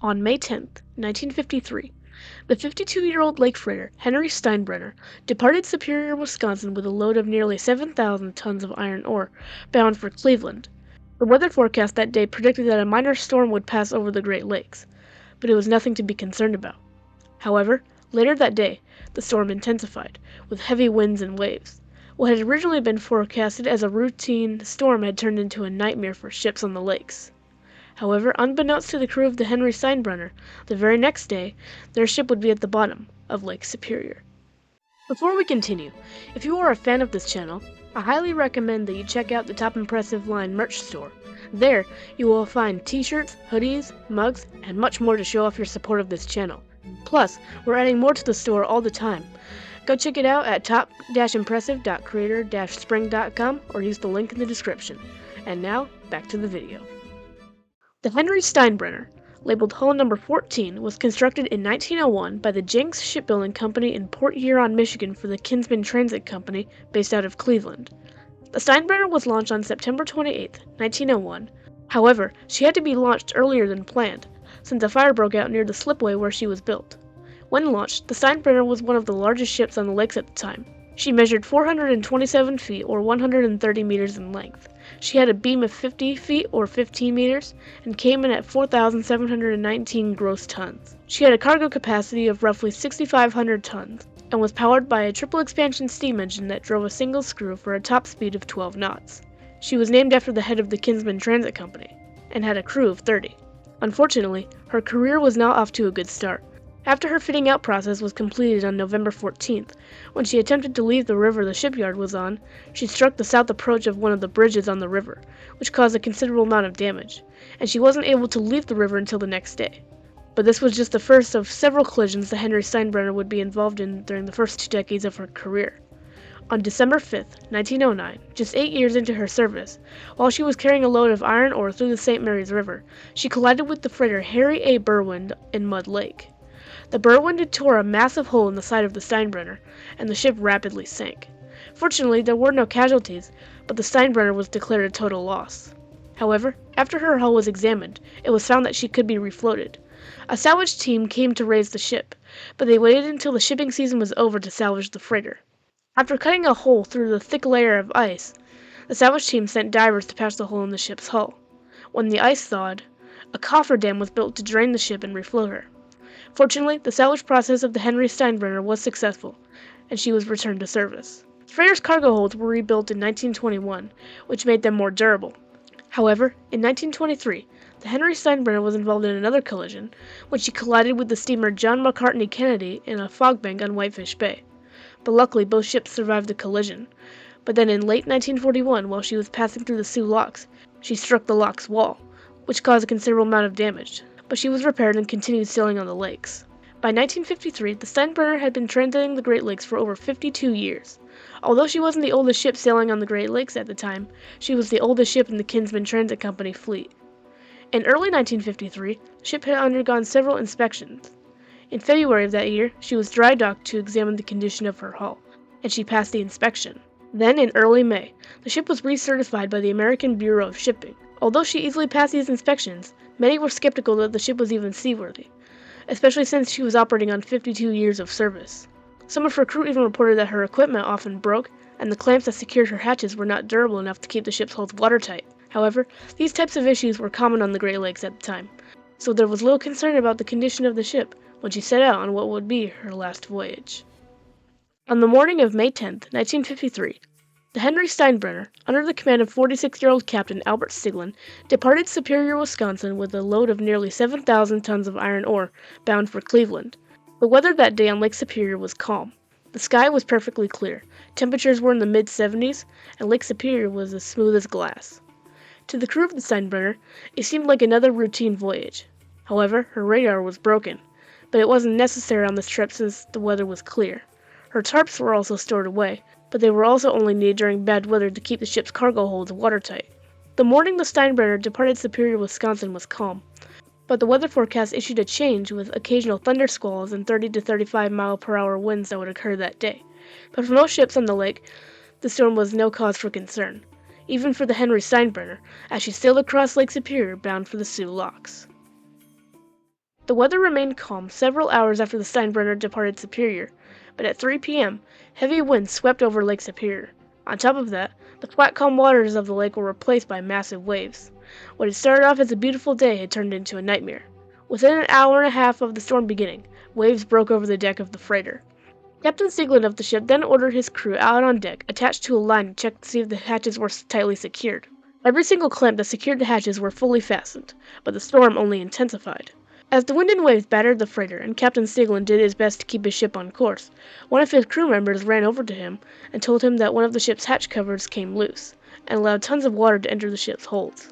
On May 10th, 1953, the 52-year-old lake freighter Henry Steinbrenner departed Superior, Wisconsin with a load of nearly 7,000 tons of iron ore, bound for Cleveland. The weather forecast that day predicted that a minor storm would pass over the Great Lakes, but it was nothing to be concerned about. However, later that day, the storm intensified, with heavy winds and waves. What had originally been forecasted as a routine storm had turned into a nightmare for ships on the lakes. However, unbeknownst to the crew of the Henry Steinbrenner, the very next day, their ship would be at the bottom of Lake Superior. Before we continue, if you are a fan of this channel, I highly recommend that you check out the Top Impressive Line merch store. There, you will find t-shirts, hoodies, mugs, and much more to show off your support of this channel. Plus, we're adding more to the store all the time. Go check it out at top-impressive.creator-spring.com or use the link in the description. And now, back to the video. The Henry Steinbrenner, labeled hull number 14, was constructed in 1901 by the Jenks Shipbuilding Company in Port Huron, Michigan for the Kinsman Transit Company, based out of Cleveland. The Steinbrenner was launched on September 28, 1901. However, she had to be launched earlier than planned, since a fire broke out near the slipway where she was built. When launched, the Steinbrenner was one of the largest ships on the lakes at the time. She measured 427 feet or 130 meters in length. She had a beam of 50 feet or 15 meters and came in at 4,719 gross tons. She had a cargo capacity of roughly 6,500 tons and was powered by a triple expansion steam engine that drove a single screw for a top speed of 12 knots. She was named after the head of the Kinsman Transit Company and had a crew of 30. Unfortunately, her career was not off to a good start. After her fitting out process was completed on November 14th, when she attempted to leave the river the shipyard was on, she struck the south approach of one of the bridges on the river, which caused a considerable amount of damage, and she wasn't able to leave the river until the next day. But this was just the first of several collisions the Henry Steinbrenner would be involved in during the first 2 decades of her career. On December 5th, 1909, just 8 years into her service, while she was carrying a load of iron ore through the St. Mary's River, she collided with the freighter Harry A. Berwind in Mud Lake. The Berwind had tore a massive hole in the side of the Steinbrenner, and the ship rapidly sank. Fortunately, there were no casualties, but the Steinbrenner was declared a total loss. However, after her hull was examined, it was found that she could be refloated. A salvage team came to raise the ship, but they waited until the shipping season was over to salvage the freighter. After cutting a hole through the thick layer of ice, the salvage team sent divers to patch the hole in the ship's hull. When the ice thawed, a cofferdam was built to drain the ship and refloat her. Fortunately, the salvage process of the Henry Steinbrenner was successful, and she was returned to service. The freighter's cargo holds were rebuilt in 1921, which made them more durable. However, in 1923, the Henry Steinbrenner was involved in another collision, when she collided with the steamer John Macartney Kennedy in a fog bank on Whitefish Bay. But luckily, both ships survived the collision. But then in late 1941, while she was passing through the Sioux Locks, she struck the lock's wall, which caused a considerable amount of damage, but she was repaired and continued sailing on the lakes. By 1953, the Steinbrenner had been transiting the Great Lakes for over 52 years. Although she wasn't the oldest ship sailing on the Great Lakes at the time, she was the oldest ship in the Kinsman Transit Company fleet. In early 1953, the ship had undergone several inspections. In February of that year, she was dry docked to examine the condition of her hull, and she passed the inspection. Then, in early May, the ship was recertified by the American Bureau of Shipping. Although she easily passed these inspections, many were skeptical that the ship was even seaworthy, especially since she was operating on 52 years of service. Some of her crew even reported that her equipment often broke, and the clamps that secured her hatches were not durable enough to keep the ship's hulls watertight. However, these types of issues were common on the Great Lakes at the time, so there was little concern about the condition of the ship when she set out on what would be her last voyage. On the morning of May 10, 1953, the Henry Steinbrenner, under the command of 46-year-old Captain Albert Stiglin, departed Superior, Wisconsin with a load of nearly 7,000 tons of iron ore, bound for Cleveland. The weather that day on Lake Superior was calm. The sky was perfectly clear, temperatures were in the mid-70s, and Lake Superior was as smooth as glass. To the crew of the Steinbrenner, it seemed like another routine voyage. However, her radar was broken, but it wasn't necessary on this trip since the weather was clear. Her tarps were also stored away, but they were also only needed during bad weather to keep the ship's cargo holds watertight. The morning the Steinbrenner departed Superior, Wisconsin was calm, but the weather forecast issued a change with occasional thunder squalls and 30 to 35 mile-per-hour winds that would occur that day. But for most ships on the lake, the storm was no cause for concern, even for the Henry Steinbrenner, as she sailed across Lake Superior bound for the Sioux Locks. The weather remained calm several hours after the Steinbrenner departed Superior, but at 3 p.m., heavy winds swept over Lake Superior. On top of that, the flat, calm waters of the lake were replaced by massive waves. What had started off as a beautiful day had turned into a nightmare. Within an hour and a half of the storm beginning, waves broke over the deck of the freighter. Captain Stieglin of the ship then ordered his crew out on deck, attached to a line to check to see if the hatches were tightly secured. Every single clamp that secured the hatches were fully fastened, but the storm only intensified. As the wind and waves battered the freighter and Captain Stieglin did his best to keep his ship on course, one of his crew members ran over to him and told him that one of the ship's hatch covers came loose, and allowed tons of water to enter the ship's holds.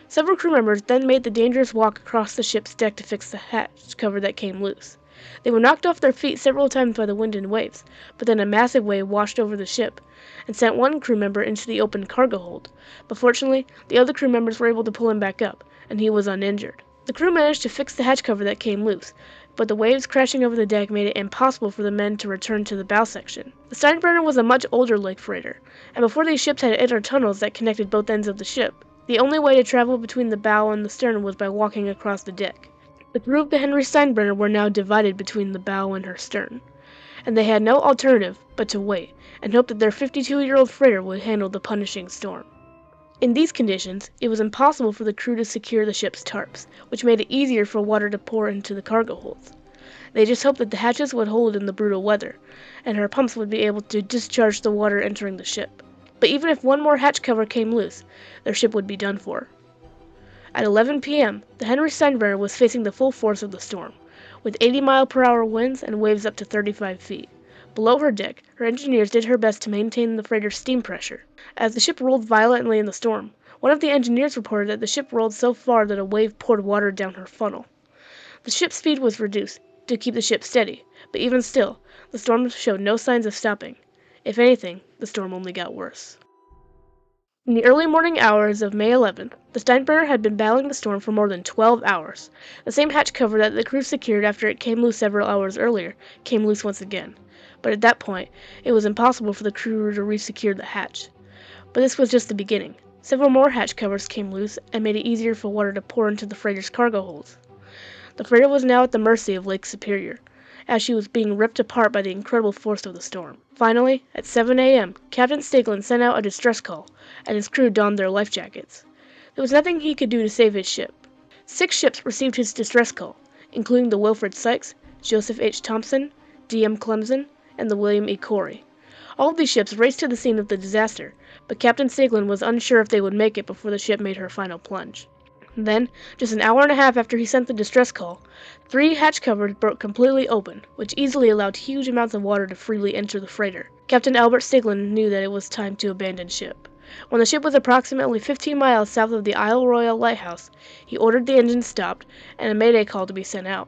Several crew members then made the dangerous walk across the ship's deck to fix the hatch cover that came loose. They were knocked off their feet several times by the wind and waves, but then a massive wave washed over the ship and sent one crew member into the open cargo hold. But fortunately, the other crew members were able to pull him back up, and he was uninjured. The crew managed to fix the hatch cover that came loose, but the waves crashing over the deck made it impossible for the men to return to the bow section. The Steinbrenner was a much older lake freighter, and before these ships had inner tunnels that connected both ends of the ship, the only way to travel between the bow and the stern was by walking across the deck. The crew of the Henry Steinbrenner were now divided between the bow and her stern, and they had no alternative but to wait and hope that their 52-year-old freighter would handle the punishing storm. In these conditions, it was impossible for the crew to secure the ship's tarps, which made it easier for water to pour into the cargo holds. They just hoped that the hatches would hold in the brutal weather, and her pumps would be able to discharge the water entering the ship. But even if one more hatch cover came loose, their ship would be done for. At 11 p.m., the Henry Steinbrenner was facing the full force of the storm, with 80-mile-per-hour winds and waves up to 35 feet. Below her deck, her engineers did her best to maintain the freighter's steam pressure. As the ship rolled violently in the storm, one of the engineers reported that the ship rolled so far that a wave poured water down her funnel. The ship's speed was reduced to keep the ship steady, but even still, the storm showed no signs of stopping. If anything, the storm only got worse. In the early morning hours of May 11th, the Steinbrenner had been battling the storm for more than 12 hours. The same hatch cover that the crew secured after it came loose several hours earlier came loose once again. But at that point, it was impossible for the crew to re-secure the hatch. But this was just the beginning. Several more hatch covers came loose and made it easier for water to pour into the freighter's cargo holds. The freighter was now at the mercy of Lake Superior, as she was being ripped apart by the incredible force of the storm. Finally, at 7 a.m., Captain Stieglin sent out a distress call, and his crew donned their life jackets. There was nothing he could do to save his ship. 6 ships received his distress call, including the Wilfred Sykes, Joseph H. Thompson, D.M. Clemson, and the William E. Corey. All of these ships raced to the scene of the disaster, but Captain Stieglin was unsure if they would make it before the ship made her final plunge. Then, just an hour and a half after he sent the distress call, 3 hatch covers broke completely open, which easily allowed huge amounts of water to freely enter the freighter. Captain Albert Stieglin knew that it was time to abandon ship. When the ship was approximately 15 miles south of the Isle Royale lighthouse, he ordered the engine stopped and a mayday call to be sent out.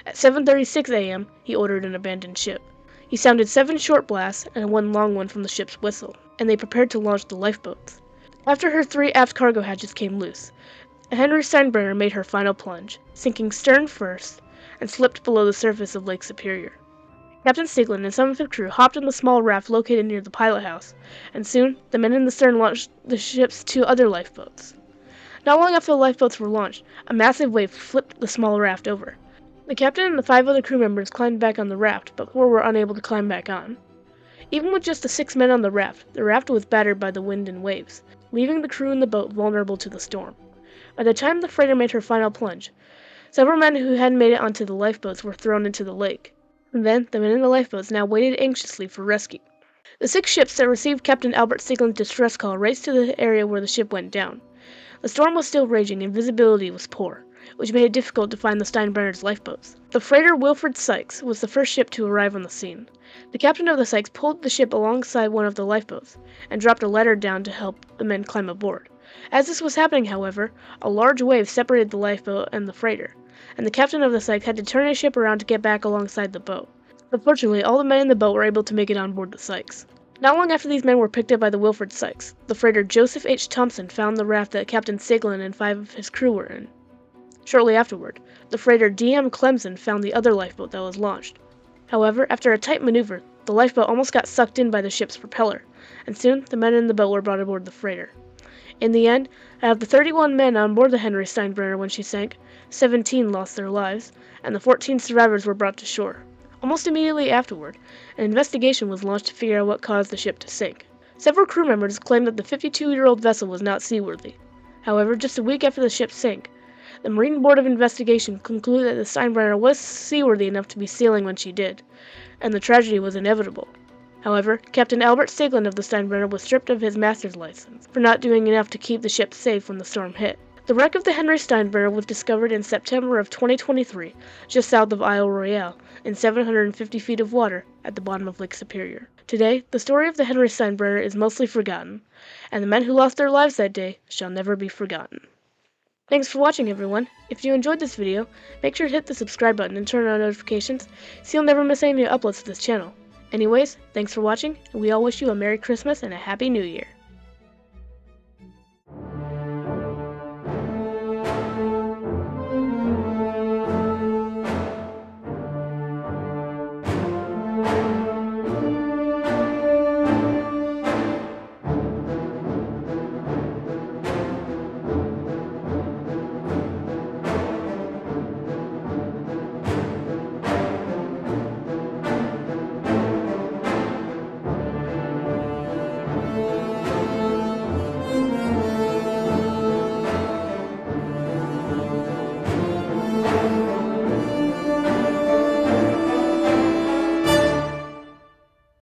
At 7:36 a.m., he ordered an abandoned ship. He sounded 7 short blasts and 1 long one from the ship's whistle, and they prepared to launch the lifeboats. After her 3 aft cargo hatches came loose, Henry Steinbrenner made her final plunge, sinking stern first, and slipped below the surface of Lake Superior. Captain Stieglin and some of his crew hopped on the small raft located near the pilot house, and soon the men in the stern launched the ship's 2 other lifeboats. Not long after the lifeboats were launched, a massive wave flipped the small raft over. The captain and the 5 other crew members climbed back on the raft, but 4 were unable to climb back on. Even with just the 6 men on the raft was battered by the wind and waves, leaving the crew in the boat vulnerable to the storm. By the time the freighter made her final plunge, several men who hadn't made it onto the lifeboats were thrown into the lake. And then, the men in the lifeboats now waited anxiously for rescue. The 6 ships that received Captain Albert Stieglin's distress call raced to the area where the ship went down. The storm was still raging and visibility was poor, which made it difficult to find the Steinbrenner's lifeboats. The freighter Wilfred Sykes was the first ship to arrive on the scene. The captain of the Sykes pulled the ship alongside one of the lifeboats and dropped a ladder down to help the men climb aboard. As this was happening, however, a large wave separated the lifeboat and the freighter, and the captain of the Sykes had to turn his ship around to get back alongside the boat. But fortunately, all the men in the boat were able to make it on board the Sykes. Not long after these men were picked up by the Wilfred Sykes, the freighter Joseph H. Thompson found the raft that Captain Stieglin and 5 of his crew were in. Shortly afterward, the freighter D.M. Clemson found the other lifeboat that was launched. However, after a tight maneuver, the lifeboat almost got sucked in by the ship's propeller, and soon the men in the boat were brought aboard the freighter. In the end, out of the 31 men on board the Henry Steinbrenner when she sank, 17 lost their lives, and the 14 survivors were brought to shore. Almost immediately afterward, an investigation was launched to figure out what caused the ship to sink. Several crew members claimed that the 52-year-old vessel was not seaworthy. However, just a week after the ship sank, the Marine Board of Investigation concluded that the Steinbrenner was seaworthy enough to be sailing when she did, and the tragedy was inevitable. However, Captain Albert Stiglin of the Steinbrenner was stripped of his master's license for not doing enough to keep the ship safe when the storm hit. The wreck of the Henry Steinbrenner was discovered in September of 2023, just south of Isle Royale, in 750 feet of water at the bottom of Lake Superior. Today, the story of the Henry Steinbrenner is mostly forgotten, and the men who lost their lives that day shall never be forgotten. Thanks for watching, everyone. If you enjoyed this video, make sure to hit the subscribe button and turn on notifications so you'll never miss any new uploads to this channel. Anyways, thanks for watching, and we all wish you a Merry Christmas and a Happy New Year.